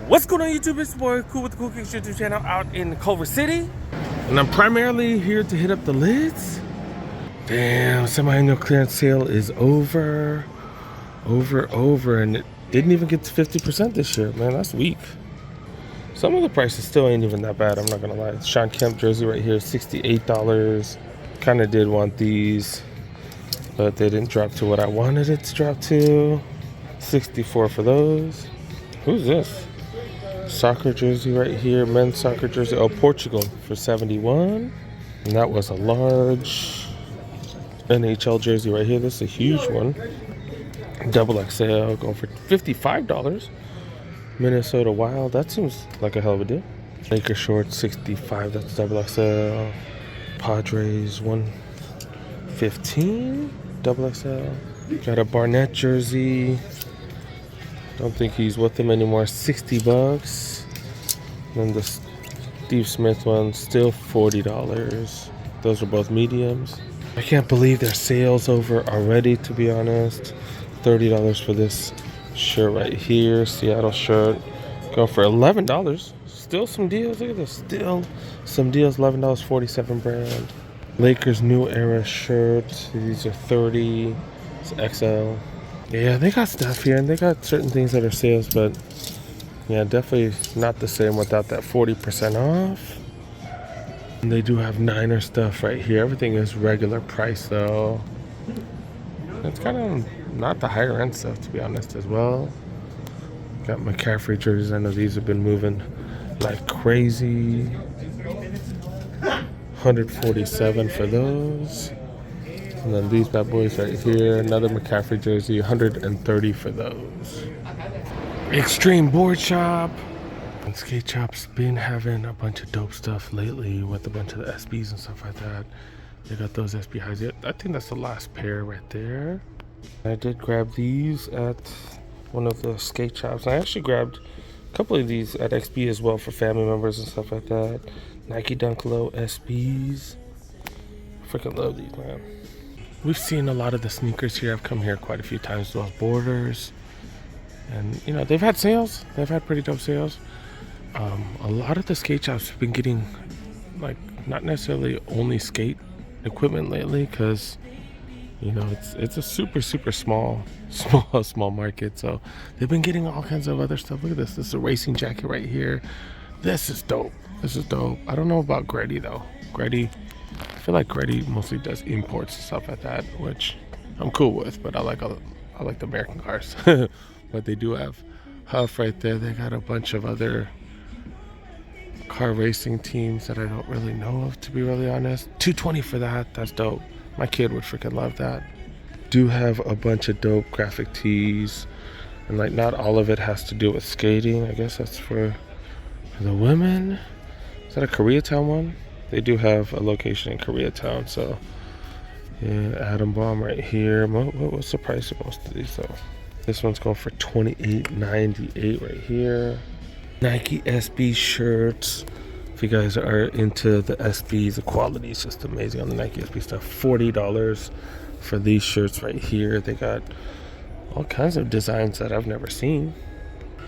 What's going on YouTube? It's your boy Cool with the Cool Kicks YouTube channel out in Culver City. And I'm primarily here to hit up the lids. Damn, semi-annual clearance sale is over. And it didn't even get to 50% this year. Man, that's weak. Some of the prices still ain't even that bad, I'm not gonna lie. Sean Kemp jersey right here, $68. Kinda did want these, but they didn't drop to what I wanted it to drop to. $64 for those. Who's this? Soccer jersey right here, men's soccer jersey. Oh, Portugal for $71. And that was a large NHL jersey right here. This is a huge one. Double XL going for $55. Minnesota Wild, that seems like a hell of a deal. Lakers shorts, $65, that's double XL. Padres, $115, double XL. Got a Barnett jersey. Don't think he's with them anymore, $60. And the Steve Smith one, still $40. Those are both mediums. I can't believe their sale's over already, to be honest. $30 for this shirt right here, Seattle shirt. Going for $11. Still some deals, look at this. Still some deals, $11, 47 brand. Lakers New Era shirt. These are $30. It's XL. Yeah, they got stuff here, and they got certain things that are sales, but yeah, definitely not the same without that 40% off. And they do have Niner stuff right here. Everything is regular price though. It's kind of not the higher end stuff, to be honest, as well. Got McCaffrey jerseys. I know these have been moving like crazy. $147 for those. And then these bad boys right here, another McCaffrey jersey, $130 for those. Extreme Board Shop. And Skate Shop's been having a bunch of dope stuff lately with a bunch of the SBs and stuff like that. They got those SB highs. I think that's the last pair right there. I did grab these at one of the skate shops. I actually grabbed a couple of these at XB as well for family members and stuff like that. Nike Dunk Low SBs. Freaking love these, man. We've seen a lot of the sneakers here. I've come here quite a few times to those Borders. And, you know, they've had sales. They've had pretty dope sales. A lot of the skate shops have been getting, like, not necessarily only skate equipment lately, because, you know, it's a super small market. So they've been getting all kinds of other stuff. Look at this. This is a racing jacket right here. This is dope. I don't know about Gretty, though. I feel like Gretty mostly does imports and stuff like that, which I'm cool with, but I like the American cars. But they do have Huff right there. They got a bunch of other car racing teams that I don't really know of, to be really honest. $220 for that. That's dope. My kid would freaking love that. Do have a bunch of dope graphic tees, and like not all of it has to do with skating. I guess that's for the women. Is that a Koreatown one? They do have a location in Koreatown, so yeah. Atom Bomb right here. What's the price of most of these though? This one's going for $28.98 right here. Nike SB shirts. If you guys are into the SBs, the quality is just amazing on the Nike SB stuff. $40 for these shirts right here. They got all kinds of designs that I've never seen.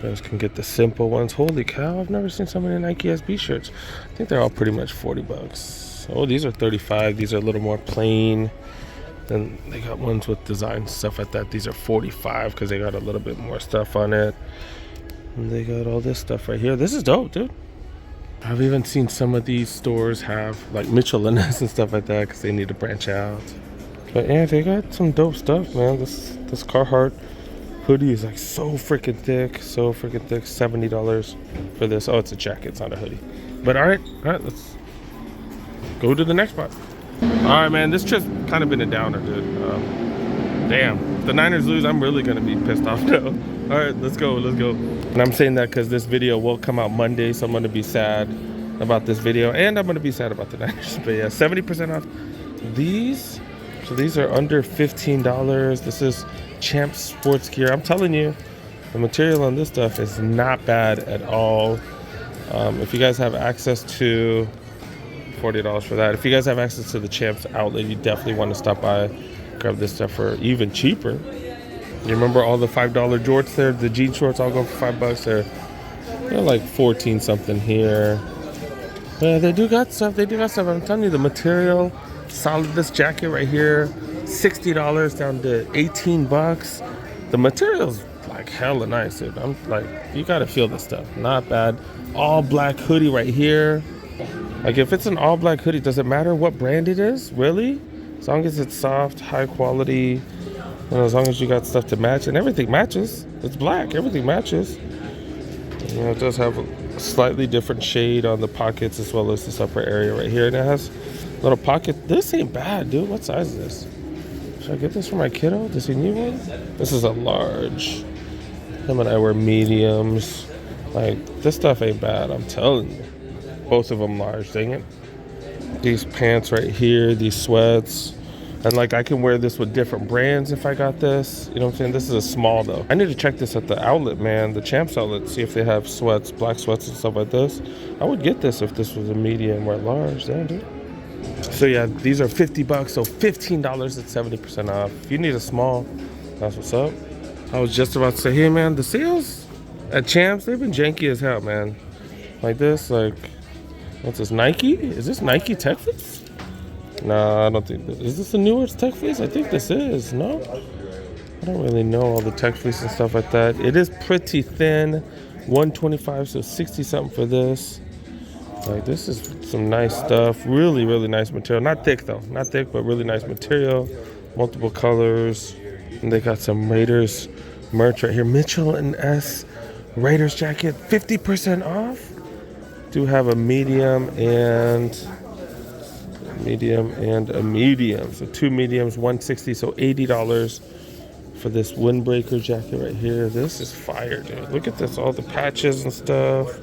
You guys can get the simple ones. Holy cow, I've never seen so many Nike SB shirts. I think they're all pretty much $40. Oh, these are $35. These are a little more plain. Then they got ones with design stuff like that. These are $45 because they got a little bit more stuff on it. And they got all this stuff right here. This is dope, dude. I've even seen some of these stores have like Mitchell and Ness and stuff like that because they need to branch out. But yeah, they got some dope stuff, man. This Carhartt hoodie is like so freaking thick, $70 for this. Oh, it's a jacket, it's not a hoodie. But all right, let's go to the next spot. All right, man, this trip's kind of been a downer, dude. Damn, if the Niners lose, I'm really gonna be pissed off now. All right, let's go. And I'm saying that because this video will come out Monday, so I'm gonna be sad about this video, and I'm gonna be sad about the Niners. But yeah, 70% off these. So these are under $15. This is Champs sports gear. I'm telling you, the material on this stuff is not bad at all. If you guys have access to $40 for that, if you guys have access to the Champs outlet, you definitely want to stop by, grab this stuff for even cheaper. You remember all the $5 jorts there, the jean shorts all go for $5. They're They're like 14 something here. Yeah, they do got stuff. They do got stuff. I'm telling you, the material, solid. This jacket right here, $60 down to 18 bucks. The material's like hella nice, dude. I'm like, you gotta feel this stuff. Not bad. All black hoodie right here. Like if it's an all black hoodie, does it matter what brand it is? Really? As long as it's soft, high quality, and as long as you got stuff to match, and everything matches. It's black. Everything matches. You know, it does have a slightly different shade on the pockets as well as this upper area right here. And it has a little pocket. This ain't bad, dude. What size is this? Should I get this for my kiddo? Does he need one? This is a large. Him and I wear mediums. Like, this stuff ain't bad, I'm telling you. Both of them large, dang it. These pants right here, these sweats. And like I can wear this with different brands if I got this. You know what I'm saying? This is a small though. I need to check this at the outlet, man. The Champs outlet. See if they have sweats, black sweats and stuff like this. I would get this if this was a medium or large. Damn, dude. So yeah, these are 50 bucks. So $15 at 70% off. If you need a small, that's what's up. I was just about to say, hey man, the sales at Champs, they've been janky as hell, man. Like this, like, what's this, Nike? Is this Nike Tech Fleece? Nah, I don't think this. Is this a newer Tech Fleece? I think this is, no? I don't really know all the Tech Fleece and stuff like that. It is pretty thin, 125, so 60 something for this. Like, this is some nice stuff. Really, really nice material. Not thick though, not thick, but really nice material. Multiple colors. And they got some Raiders merch right here. Mitchell and S Raiders jacket, 50% off. Do have a medium and a medium. So two mediums, 160, so $80 for this windbreaker jacket right here. This is fire, dude. Look at this, all the patches and stuff.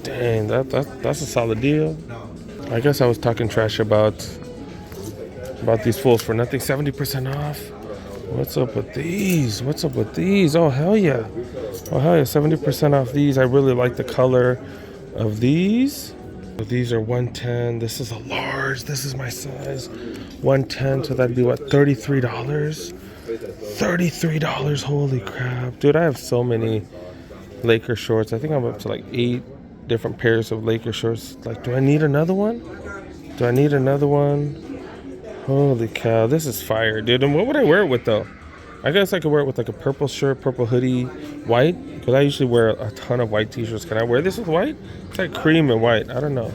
Dang, that's a solid deal. I guess I was talking trash about these fools for nothing. 70% off. What's up with these? What's up with these? Oh, hell yeah. Oh, hell yeah, 70% off these. I really like the color of these. These are 110. This is a large. This is my size. 110, so that'd be what, $33? $33, holy crap. Dude, I have so many Laker shorts. I think I'm up to like 8 different pairs of Laker shorts. Like, do I need another one? Do I need another one? Holy cow, this is fire, dude. And what would I wear it with, though? I guess I could wear it with like a purple shirt, purple hoodie, white. Because I usually wear a ton of white t-shirts. Can I wear this with white? It's like cream and white. I don't know.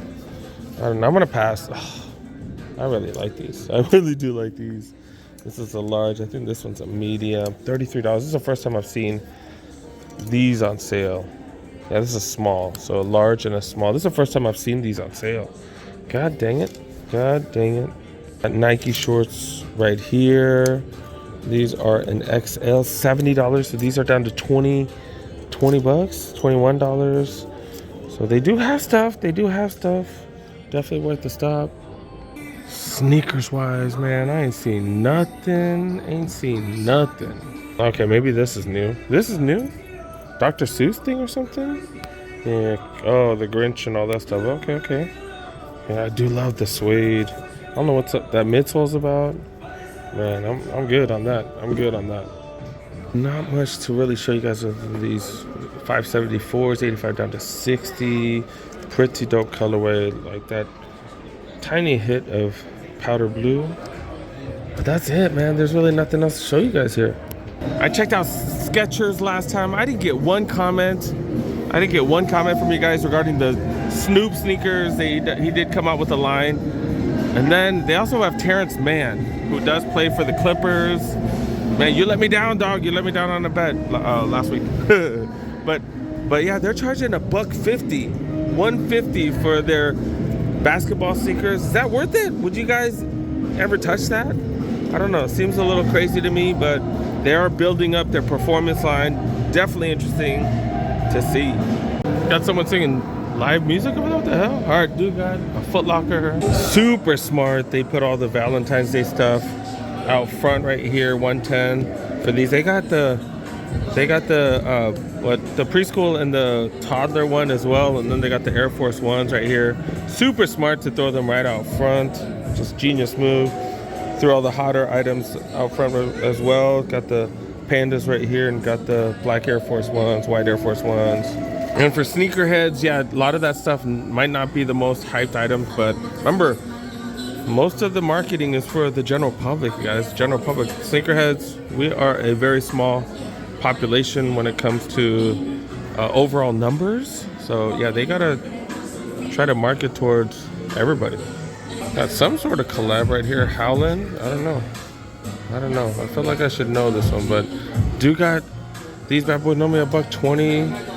I'm going to pass. Ugh, I really like these. I really do like these. This is a large. I think this one's a medium. $33. This is the first time I've seen these on sale. Yeah, this is a small. So a large and a small. This is the first time I've seen these on sale. God dang it. God dang it. Got Nike shorts right here. These are an XL, $70. So these are down to 20 bucks, $21. So they do have stuff. They do have stuff. Definitely worth the stop. Sneakers wise, man, I ain't seen nothing. Ain't seen nothing. Okay, maybe this is new. This is new? Dr. Seuss thing or something? Yeah. Oh, the Grinch and all that stuff. Okay, okay. Yeah, I do love the suede. I don't know what's up that midsole's about. Man, I'm good on that. I'm good on that. Not much to really show you guys of these 574s, 85 down to 60. Pretty dope colorway, like that tiny hit of powder blue. But that's it, man. There's really nothing else to show you guys here. I checked out Skechers last time. I didn't get one comment. I didn't get one comment from you guys regarding the Snoop sneakers. He did come out with a line. And then they also have Terrence Mann, who does play for the Clippers. Man, you let me down, dog. You let me down on the bed last week. but yeah, they're charging $150, $150 for their basketball sneakers. Is that worth it? Would you guys ever touch that? I don't know. It seems a little crazy to me, but they are building up their performance line. Definitely interesting to see. Got someone singing live music over there? What the hell? All right, dude, got a Foot Locker. Super smart. They put all the Valentine's Day stuff out front right here, 110 for these. They got the preschool and the toddler one as well, and then they got the Air Force Ones right here. Super smart to throw them right out front. Just genius move. Threw all the hotter items out front as well. Got the Pandas right here and got the black Air Force Ones, white Air Force Ones. And for sneakerheads, yeah, a lot of that stuff might not be the most hyped items, but remember, most of the marketing is for the general public, guys. General public. Sneakerheads, we are a very small population when it comes to overall numbers. So yeah, they gotta try to market towards everybody. Got some sort of collab right here. Howlin', I don't know. I feel like I should know this one, but do got these bad boys normally $120.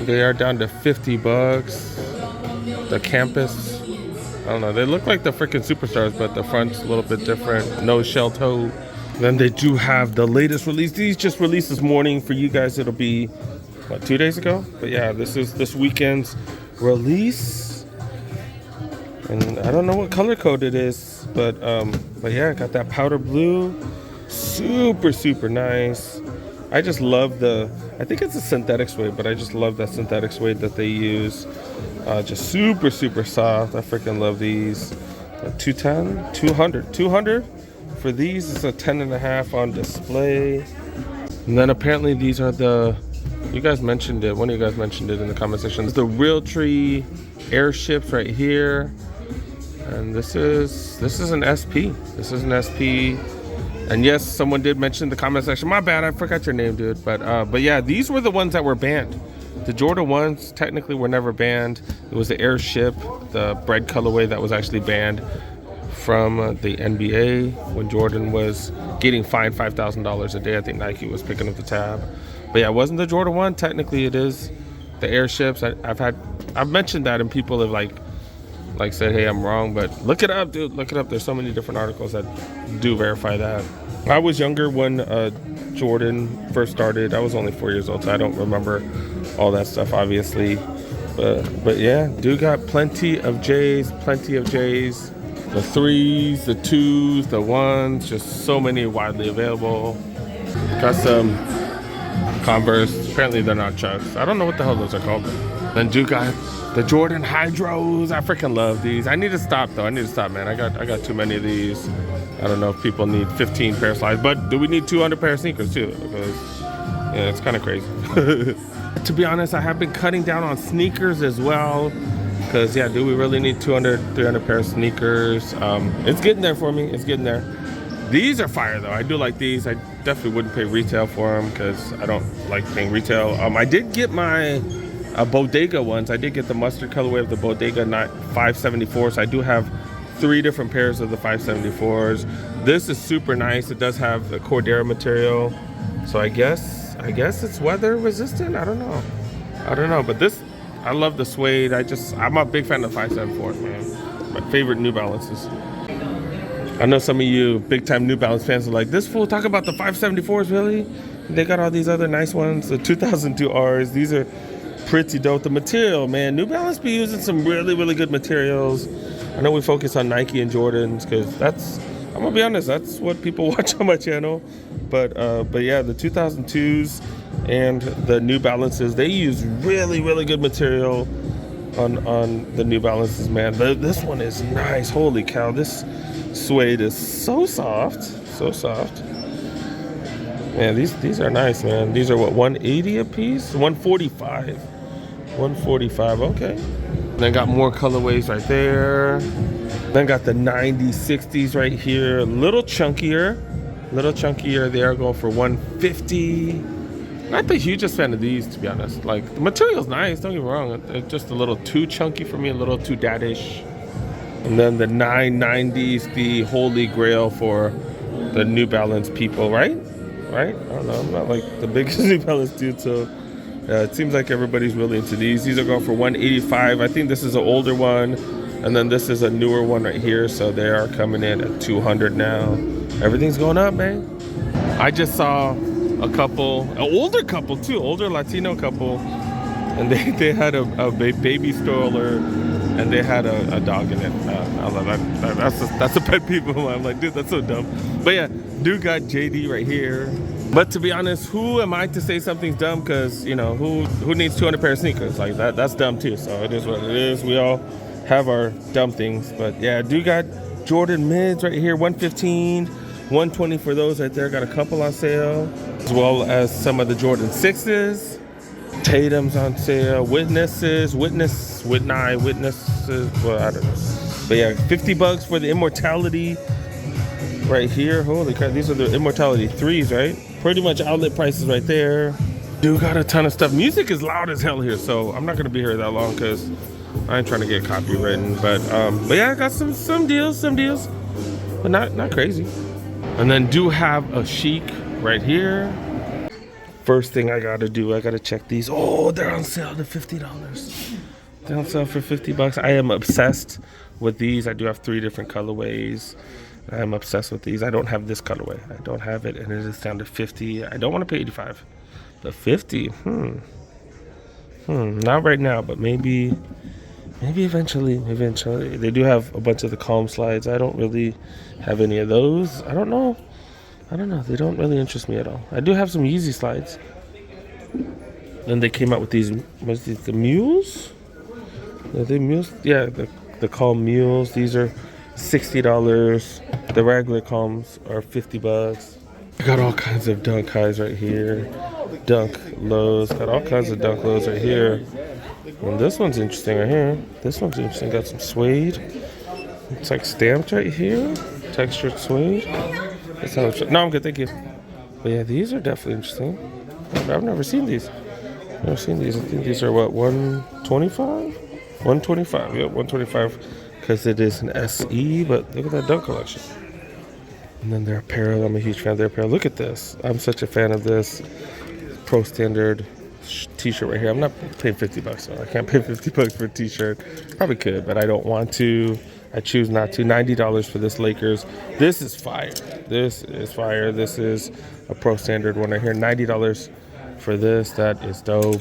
They are down to $50. The campus, I don't know. They look like the freaking superstars, but the front's a little bit different. No shell toe. Then they do have the latest release. These just released this morning. For you guys, it'll be what, 2 days ago? But yeah, this is this weekend's release. And I don't know what color code it is, but yeah, got that powder blue. Super nice. I just love I think it's a synthetic suede, but I just love that synthetic suede that they use. Just super soft. I freaking love these. 200 for these. It's a 10.5 on display. And then apparently these are you guys mentioned it. One of you guys mentioned it in the comment section. It's the Realtree airships right here. And this is an SP. This is an SP. And yes, someone did mention in the comment section. My bad, I forgot your name, dude. But yeah, these were the ones that were banned. The Jordan 1s technically were never banned. It was the airship, the bread colorway, that was actually banned from the NBA when Jordan was getting fined $5,000 a day. I think Nike was picking up the tab. But yeah, it wasn't the Jordan 1. Technically, it is the airships. I've mentioned that, and people have like said, hey, I'm wrong, but look it up, dude. Look it up. There's so many different articles that do verify that. I was younger when Jordan first started. I was only 4 years old, so I don't remember all that stuff, obviously. But yeah, dude got plenty of J's. The 3s, the 2s, the 1s, just so many widely available. Got some Converse. Apparently they're not Chucks. I don't know what the hell those are called. Then dude got the Jordan Hydros. I freaking love these. I need to stop though. Man. I got too many of these. I don't know if people need 15 pair of slides, but do we need 200 pair of sneakers too? Because yeah, it's kind of crazy. To be honest, I have been cutting down on sneakers as well. Because yeah, do we really need 200, 300 pair of sneakers? It's getting there for me. It's getting there. These are fire though. I do like these. I definitely wouldn't pay retail for them because I don't like paying retail. I did get my Bodega ones. I did get the mustard colorway of the Bodega 574s. I do have 3 different pairs of the 574s. This is super nice. It does have the Cordura material, so I guess it's weather resistant. I don't know, but this, I love the suede. I'm a big fan of the 574s, man. My favorite New Balances. I know some of you big time New Balance fans are like, this fool talk about the 574s, really? They got all these other nice ones, the 2002 Rs. These are pretty dope. The material, man, New Balance be using some really good materials. I know we focus on Nike and Jordans because I'm gonna be honest, that's what people watch on my channel. But yeah, the 2002s and the New Balances, they use really good material on the New Balances, man. This one is nice. Holy cow, this suede is so soft. Man, these are nice, man. These are what, 180 a piece? 145. Okay. Then got more colorways right there. Then got the 90s, 60s right here. A little chunkier. They are going for 150. Not the hugest fan of these, to be honest. Like, the material's nice, don't get me wrong. It's just a little too chunky for me, a little too dadish. And then the 990s, the holy grail for the New Balance people, right? I don't know. I'm not like the biggest New Balance dude, so it seems like everybody's really into these. These are going for 185. I think this is an older one, and then this is a newer one right here, so they are coming in at 200 now. Everything's going up, man. I just saw a couple, an older couple too, older Latino couple, and they had a baby stroller, and they had a dog in it. I love that. That's a pet peeve of mine. I'm like, dude, that's so dumb. But yeah, dude got JD right here. But to be honest, who am I to say something's dumb? Because, you know, who needs 200 pair of sneakers? Like, that's dumb too. So it is what it is. We all have our dumb things. But yeah, dude got Jordan mids right here, 115, 120 for those right there. Got a couple on sale, as well as some of the Jordan 6s. Tatum's on sale. Witnesses. Well, I don't know. But yeah, $50 for the Immortality right here. Holy crap, these are the Immortality 3s, right? Pretty much outlet prices right there. Dude got a ton of stuff. Music is loud as hell here, so I'm not gonna be here that long because I ain't trying to get copywritten. But yeah, I got some deals, but not crazy. And then do have a Chic right here. First thing I gotta do, I gotta check these. Oh, they're on sale to $50. They're on sale for $50. I am obsessed with these. I do have 3 different colorways. I'm obsessed with these. I don't have this colorway. I don't have it, and it is down to 50. I don't want to pay 85, but 50. Not right now, but maybe eventually. They do have a bunch of the Calm slides. I don't really have any of those. I don't know. They don't really interest me at all. I do have some Yeezy slides. Then they came out with these. Was these the mules? Are they mules? Yeah, the Calm mules. These are $60. The regular Calms are $50. I got all kinds of Dunk highs right here. Dunk lows. Got all kinds of Dunk lows right here. And this one's interesting right here. This one's interesting. Got some suede. It's like stamped right here. Textured suede. That's how it's, no, I'm good, thank you. But yeah, these are definitely interesting. I've never seen these. I think these are what, 125? 125, yeah, 125. Because it is an SE, but look at that Dunk collection. And then their apparel, I'm a huge fan of their apparel. Look at this. I'm such a fan of this Pro Standard t-shirt right here. I'm not paying $50, so I can't pay $50 for a t-shirt. Probably could, but I don't want to. I choose not to. $90 for this Lakers. This is fire. This is a Pro Standard one right here. $90 for this. That is dope.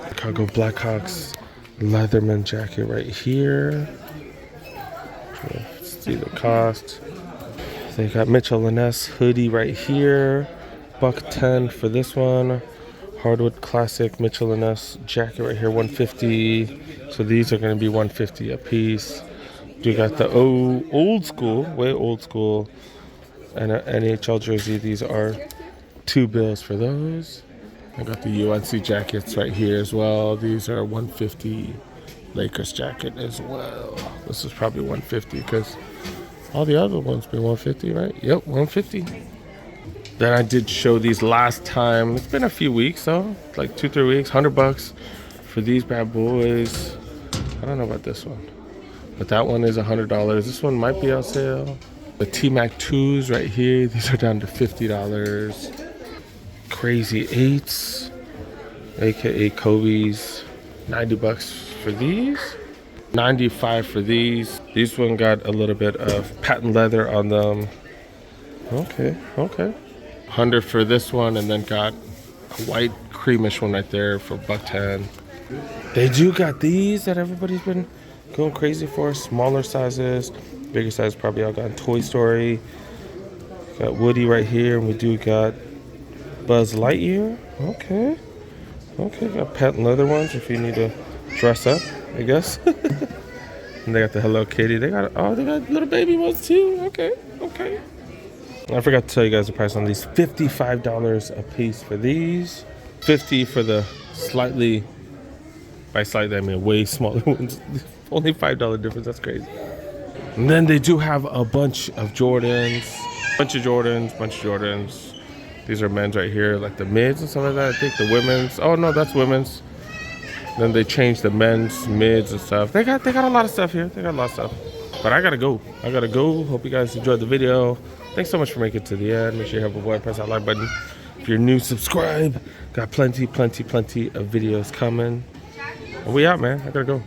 Chicago Blackhawks Leatherman jacket right here. Let's see the cost. They got Mitchell & Ness hoodie right here. $110 for this one. Hardwood Classic Mitchell & Ness jacket right here. $150. So these are going to be $150 a piece. You got the old school, way old school, and an NHL jersey. These are $2 for those. I got the UNC jackets right here as well. These are $150. Lakers jacket as well. This is probably $150 because all the other ones been $150, right? Yep, $150. Then I did show these last time. It's been a few weeks though, like 2-3 weeks. $100 for these bad boys. I don't know about this one, but that one is $100. This one might be on sale. The T-Mac 2s right here. These are down to $50. Crazy 8s, aka Kobe's. $90 for these. $95 for these. These one got a little bit of patent leather on them. Okay. $100 for this one, and then got a white creamish one right there for $110. They do got these that everybody's been going crazy for. Smaller sizes, bigger size probably all got Toy Story. Got Woody right here, and we do got Buzz Lightyear. Okay, got patent leather ones if you need to dress up, I guess. And they got the Hello Kitty. They got little baby ones too. Okay. I forgot to tell you guys the price on these. $55 a piece for these. $50 for the slightly, by slightly I mean way smaller ones. Only $5 difference. That's crazy. And then they do have a bunch of Jordans. Bunch of Jordans. These are men's right here, like the mids and stuff like that. I think the women's. Oh no, that's women's. Then they changed the men's, mids and stuff. They got a lot of stuff here. But I gotta go. Hope you guys enjoyed the video. Thanks so much for making it to the end. Make sure you have a boy, press that like button. If you're new, subscribe. Got plenty of videos coming. And we out, man. I gotta go.